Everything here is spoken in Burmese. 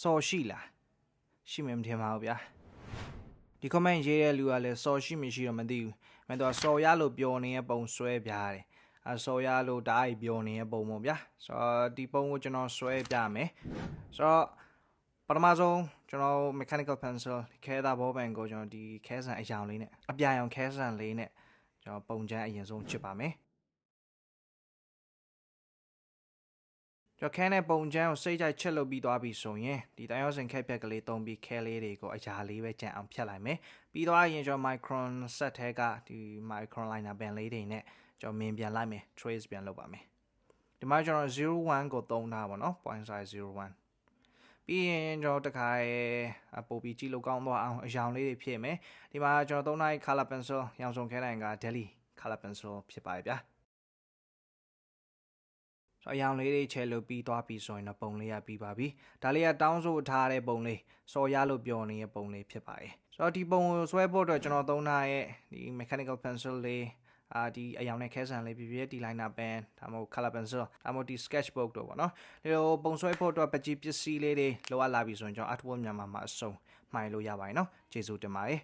စော်ရှိလားရှိမယ်မထင်ပါဘူးဗျာဒီ comment ရေးတဲ့လူကလည်းစော်ရှိမရှိတော့မသိဘူးမင်းတို့စော်ရလို့ပျော်နေတဲ့ပုံဆွဲပြတယ်စော်ရလို့တားရီပျော်နေတဲ့ပုံပေါ့ဗျာဆိုတော့ဒီပုံကိုကျွန်တော်ဆွဲပြမယ်ဆိုတော့ပထမဆုံးကျွန်တော် mechanical pencil ခဲသားဘောပန်ကိုကျွန်တော်ဒီခဲဆန်အရောင်လေးနဲ့အပြာရောင်ခဲဆန်လေးနဲ့ကျွန်တော်ပုံချမ်းအရင်ဆုံးချစ်ပါမယ်ကျွန်တော်ခဲနဲ့ပုံချမ်းကိုစိတ်ကြိုက်ချက်လုပ်ပြီးသွားပြီဆိုရင်ဒီတန်ရောစင်ခဲဖြက်ကလေးတုံးပြီးခဲလေးတွေကိုအရာလေးပဲကြံအောင်ဖြတ်လိုက်မယ်ပြီးသွားရင်ကျွန်တော် micron set ထဲကဒီ micron liner pen လေးတွေနဲ့ကျွန်တော်မြင်ပြန်လိုက်မယ် trace ပြန်လုပ်ပါမယ်ဒီမှာကျွန်တော်01ကိုသုံးထားပါတော့ point size 01ပြီးရင်ကျွန်တော်တခါပို့ပြီးကြည့်လို့ကောင်းသွားအောင်အရောင်လေးတွေဖြည့်မယ်ဒီမှာကျွန်တော်သုံးထားတဲ့ color pencil ရောင်စုံခဲတိုင်းက Delhi color pencil ဖြစ်ပါတယ်ဗျာဆိုအရောင်လေးတွေချဲလို့ပြီးသွားပြီဆိုရင်တော့ပုံလေးရပြီးပါပြီဒါလေးကတောင်းဆိုထားတဲ့ပုံလေးစော်ရလို့ပြောနေတဲ့ပုံလေးဖြစ်ပါတယ်ဆိုတော့ဒီပုံကိုဆွဲဖို့အတွက်ကျွန်တော်သုံးထားရဲ့ဒီ mechanical pencil လေးဒီအရောင်နဲ့ခဲဆန်လေးပြပြဒီ liner pen ဒါမှမဟုတ် color pencil ဒါမှမဟုတ်ဒီ sketchbook တို့ပေါ့နော်ဒီလိုပုံဆွဲဖို့အတွက်ပစ္စည်းလေးတွေလိုအပ်လာပြီဆိုရင်ကျွန်တော် artwork မြန်မာမှာအစုံမှိုင်လို့ရပါတယ်နော်ကျေးဇူးတင်ပါတယ်